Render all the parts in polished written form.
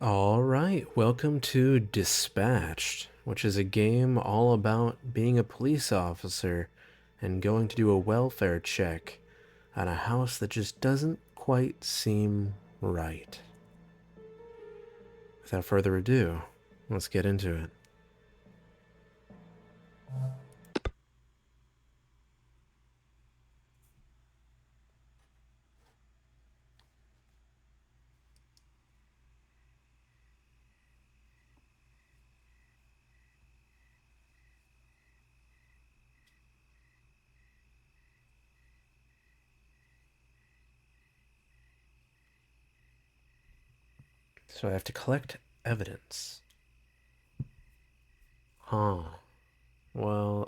All right, welcome to Dispatched, which is a game all about being a police officer and going to do a welfare check on a house that just doesn't quite seem right. Without further ado, let's get into it. So I have to collect evidence. Huh. Well,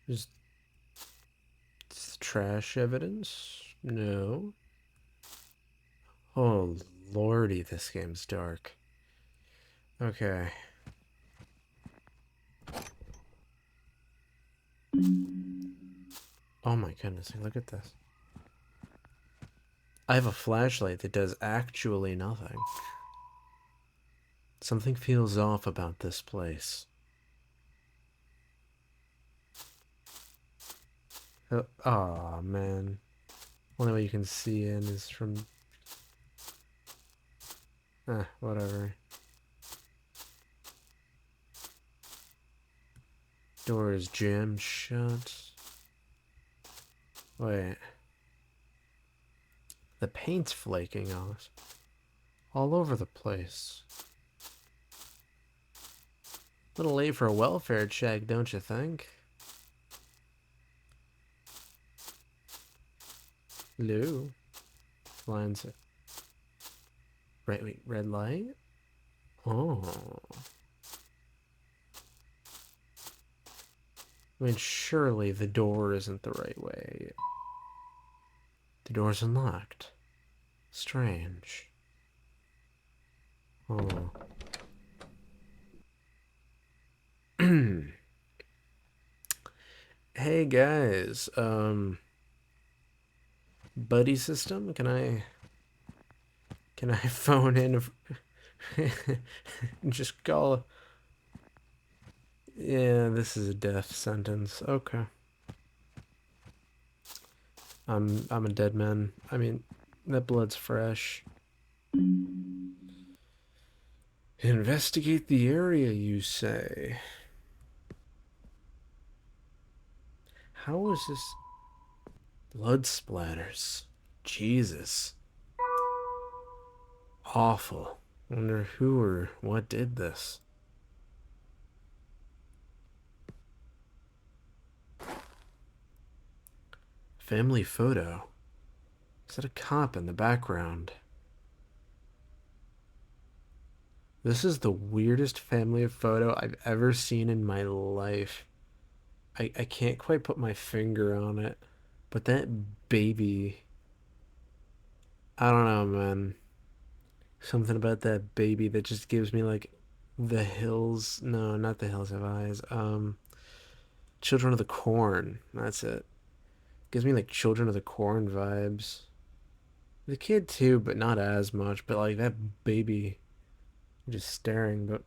is trash evidence? No. Oh, lordy, this game's dark. Okay. Oh my goodness, look at this. I have a flashlight that does actually nothing. Something feels off about this place. Oh, man. Only way you can see in is from... whatever. Door is jammed shut. Wait. The paint's flaking off. All over the place. A little late for a welfare check, don't you think? Hello? Lines. Right, wait, red light? Oh. I mean, surely the door isn't the right way. The door's unlocked. Strange. Oh. Hey guys, buddy system, can I phone in just call. Yeah, this is a death sentence. Okay. I'm a dead man. I mean, that blood's fresh. Investigate the area, you say. How is this blood splatters? Jesus. Awful. Wonder who or what did this. Family photo. Is that a cop in the background? This is the weirdest family photo I've ever seen in my life. I can't quite put my finger on it, but that baby, I don't know, man. Something about that baby that just gives me like the hills. No, not the hills have eyes. Children of the Corn. That's it. Gives me like Children of the Corn vibes. The kid too, but not as much. But like that baby just staring. But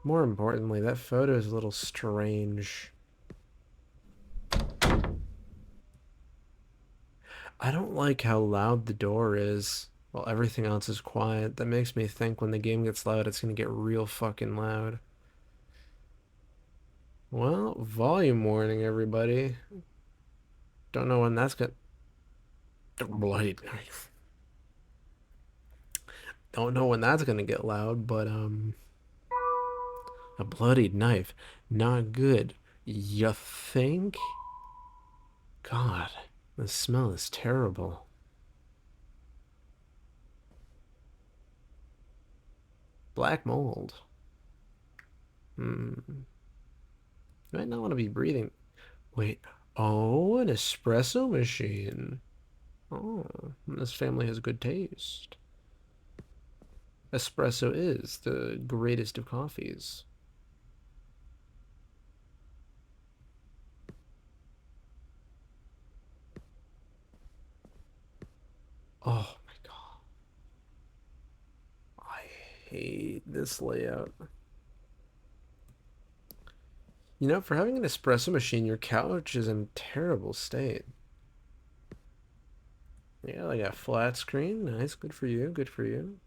more importantly, that photo is a little strange. I don't like how loud the door is while everything else is quiet. That makes me think when the game gets loud, it's gonna get real fucking loud. Well, volume warning, everybody. Don't know when that's gonna... Bloody knife. Don't know when that's gonna get loud, but, a bloodied knife. Not good. You think? God, the smell is terrible. Black mold. Hmm. You might not want to be breathing. Wait. Oh, an espresso machine. Oh, this family has good taste. Espresso is the greatest of coffees. Oh my god. I hate this layout. You know, for having an espresso machine, your couch is in terrible state. Yeah, like a flat screen. Nice. Good for you. Good for you.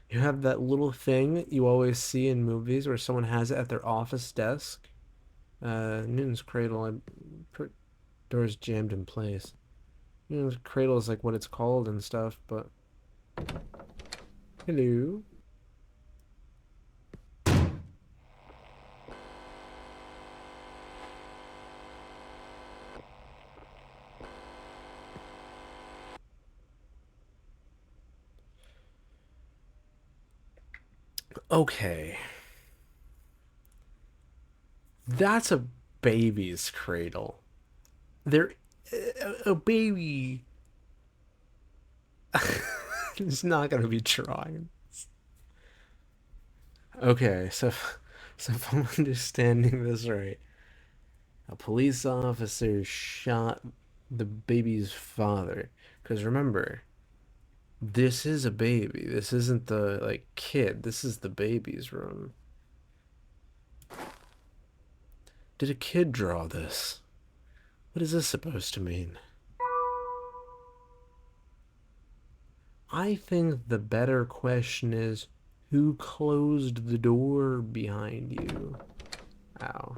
You have that little thing you always see in movies where someone has it at their office desk. Newton's cradle. Door's jammed in place. Newton's cradle is like what it's called and stuff, but hello. Okay, that's a baby's cradle. There, a baby is not gonna be trying. Okay, so if I'm understanding this right, a police officer shot the baby's father. Because remember, this is a baby. This isn't the like kid. This is the baby's room. Did a kid draw this? What is this supposed to mean? I think the better question is who closed the door behind you? Ow.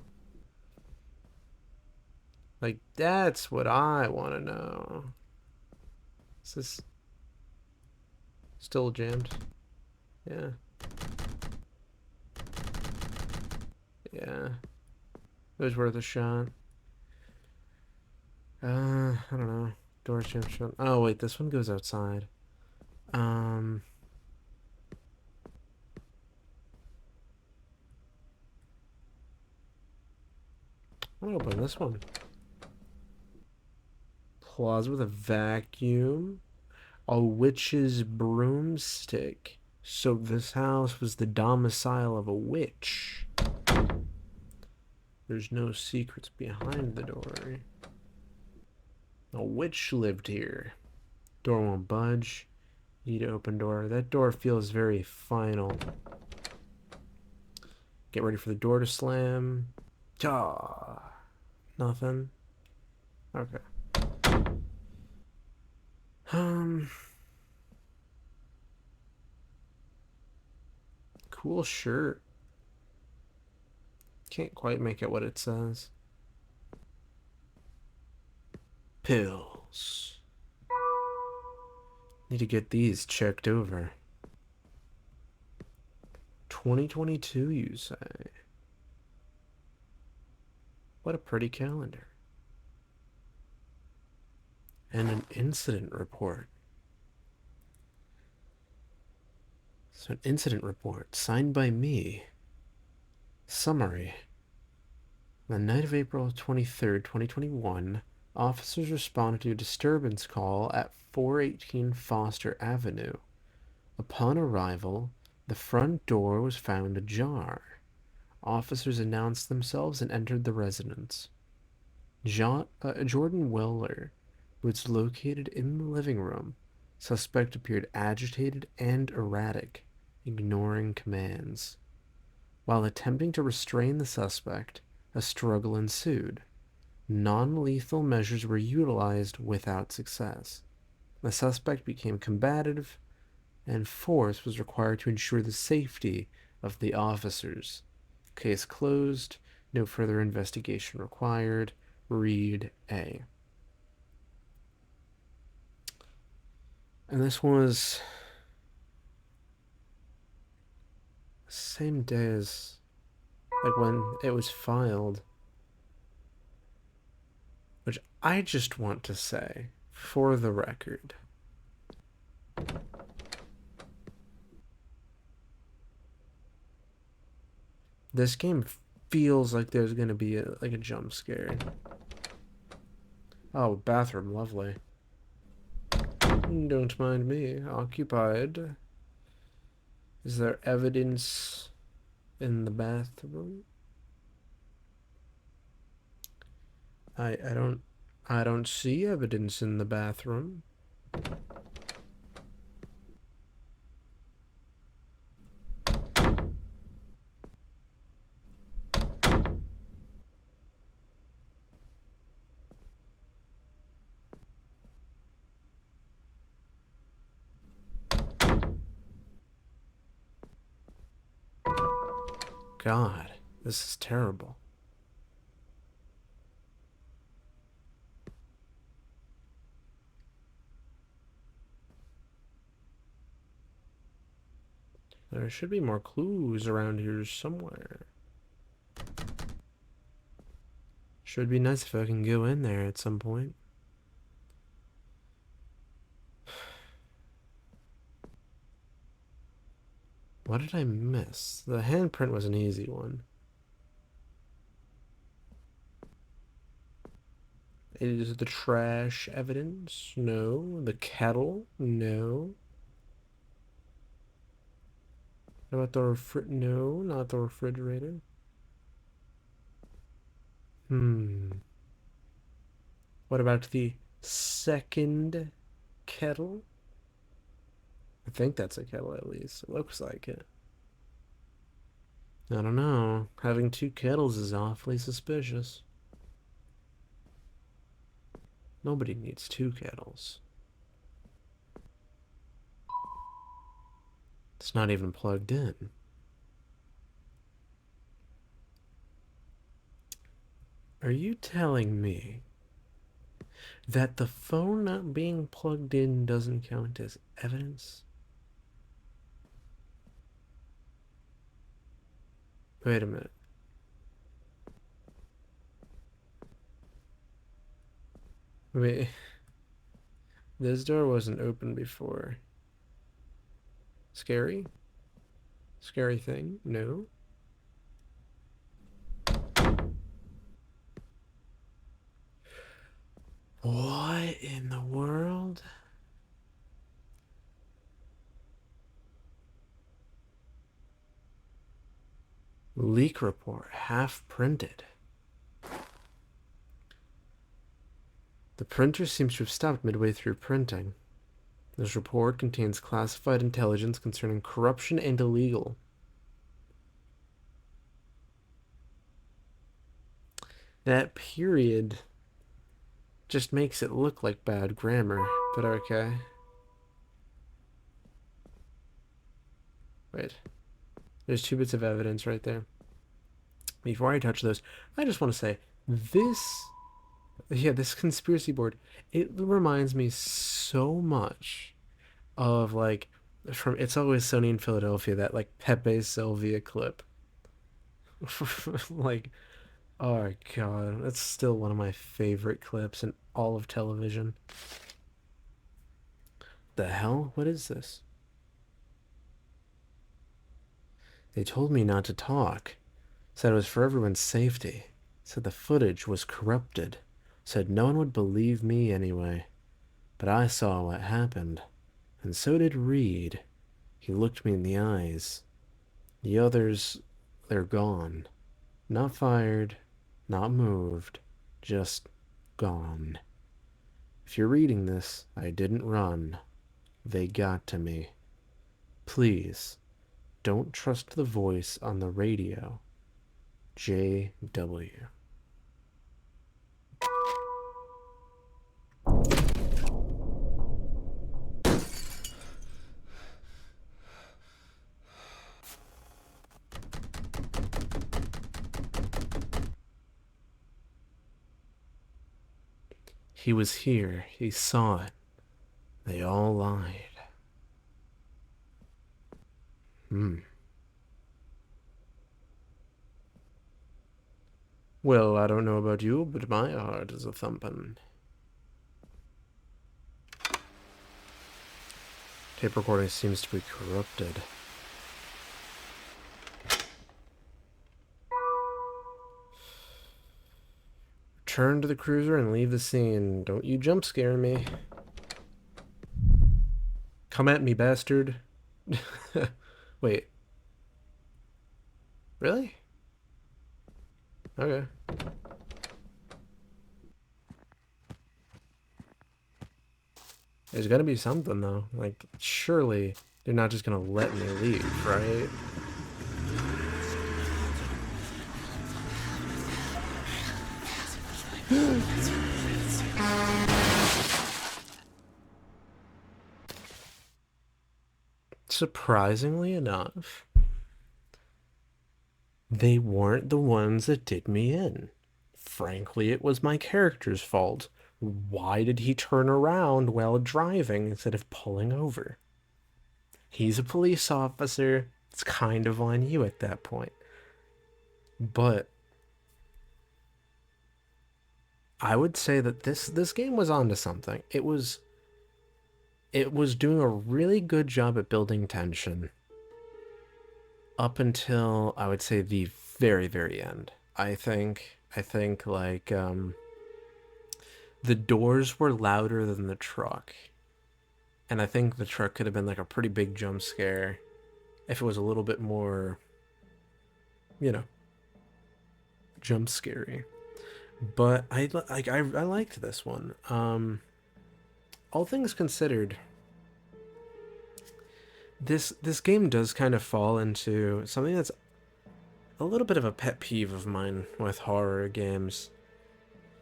Like, that's what I want to know. Is this still jammed? Yeah. Yeah. It was worth a shot. I don't know. Doors jammed shut. Oh, wait, this one goes outside. Um, I'm gonna open this one. Closet with a vacuum. A witch's broomstick. So this house was the domicile of a witch. There's no secrets behind the door. A witch lived here. Door won't budge. Need to open door. That door feels very final. Get ready for the door to slam. Ah, nothing. Okay. Um, cool shirt. Can't quite make out what it says. Pills. Need to get these checked over. 2022, you say? What a pretty calendar. And an incident report. So, an incident report signed by me. Summary. On the night of April 23rd, 2021, officers responded to a disturbance call at 418 Foster Avenue. Upon arrival, the front door was found ajar. Officers announced themselves and entered the residence. Jordan Weller was located in the living room. Suspect appeared agitated and erratic, ignoring commands. While attempting to restrain the suspect, a struggle ensued. Non-lethal measures were utilized without success. The suspect became combative, and force was required to ensure the safety of the officers. Case closed. No further investigation required. Read A. And this one was the same day as like when it was filed, which I just want to say for the record. This game feels like there's gonna be like a jump scare. Oh, bathroom, lovely. Don't mind me, occupied. Is there evidence in the bathroom? I don't see evidence in the bathroom. God. This is terrible. There should be more clues around here somewhere. Should be nice if I can go in there at some point. What did I miss? The handprint was an easy one. Is the trash evidence? No. The kettle? No. What about the No, not the refrigerator. What about the second kettle? I think that's a kettle at least. It looks like it. I don't know. Having two kettles is awfully suspicious. Nobody needs two kettles. It's not even plugged in. Are you telling me that the phone not being plugged in doesn't count as evidence? Wait a minute. Wait. This door wasn't open before. Scary? Scary thing? No. What in the world? Leak report, half printed. The printer seems to have stopped midway through printing. This report contains classified intelligence concerning corruption and illegal. That period just makes it look like bad grammar, but okay. Wait. There's 2 bits of evidence right there. Before I touch those, I just want to say this conspiracy board, it reminds me so much of like from It's Always Sunny in Philadelphia, that like Pepe Sylvia clip. Like, oh god, that's still one of my favorite clips in all of television. The hell? What is this? They told me not to talk. Said it was for everyone's safety. Said the footage was corrupted. Said no one would believe me anyway. But I saw what happened. And so did Reed. He looked me in the eyes. The others, they're gone. Not fired, not moved, just gone. If you're reading this, I didn't run. They got to me. Please, don't trust the voice on the radio. J.W. He was here. He saw it. They all lied. Well, I don't know about you, but my heart is a thumping. Tape recording seems to be corrupted. Return to the cruiser and leave the scene. Don't you jump scare me. Come at me, bastard. Wait. Really? Okay. There's gotta be something, though. Like, surely they're not just gonna let me leave, right? Surprisingly enough, They weren't the ones that did me in. Frankly, it was my character's fault. Why did he turn around while driving instead of pulling over? He's a police officer. It's kind of on you at that point. But I would say that this game was onto something. It was doing a really good job at building tension up until I would say the very very end. I think like the doors were louder than the truck. And I think the truck could have been like a pretty big jump scare if it was a little bit more, you know, jump scary. But I liked this one. All things considered, this game does kind of fall into something that's a little bit of a pet peeve of mine with horror games,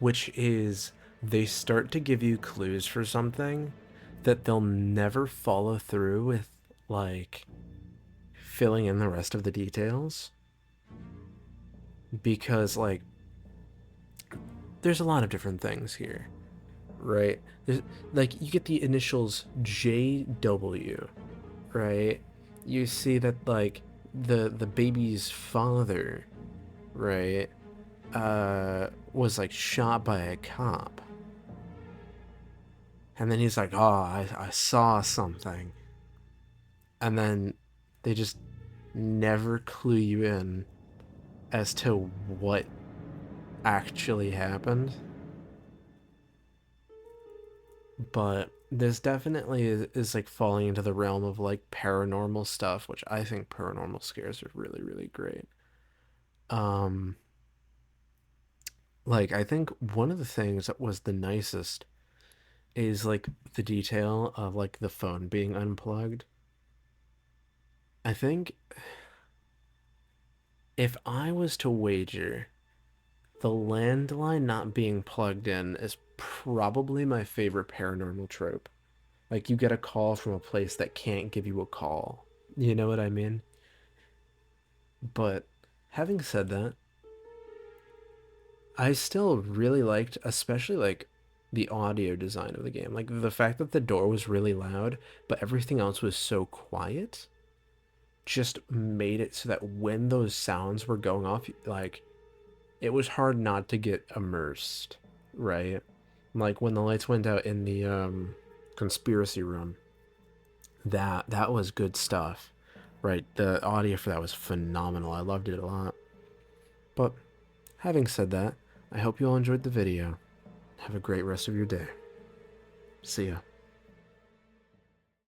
which is they start to give you clues for something that they'll never follow through with, like filling in the rest of the details, because like there's a lot of different things here, right? There's, like you get the initials JW, right? You see that like the baby's father, right, was like shot by a cop, and then he's like, "Oh, I saw something," and then they just never clue you in as to what actually happened. But this definitely is like falling into the realm of like paranormal stuff, which I think paranormal scares are really really great. Um, like I think one of the things that was the nicest is like the detail of like the phone being unplugged. I think if I was to wager, the landline not being plugged in is probably my favorite paranormal trope. Like you get a call from a place that can't give you a call. You know what I mean? But having said that, I still really liked, especially like the audio design of the game. Like the fact that the door was really loud, but everything else was so quiet just made it so that when those sounds were going off, like it was hard not to get immersed, right? Like when the lights went out in the conspiracy room, that was good stuff, right? The audio for that was phenomenal. I loved it a lot. But having said that, I hope you all enjoyed the video. Have a great rest of your day. See ya.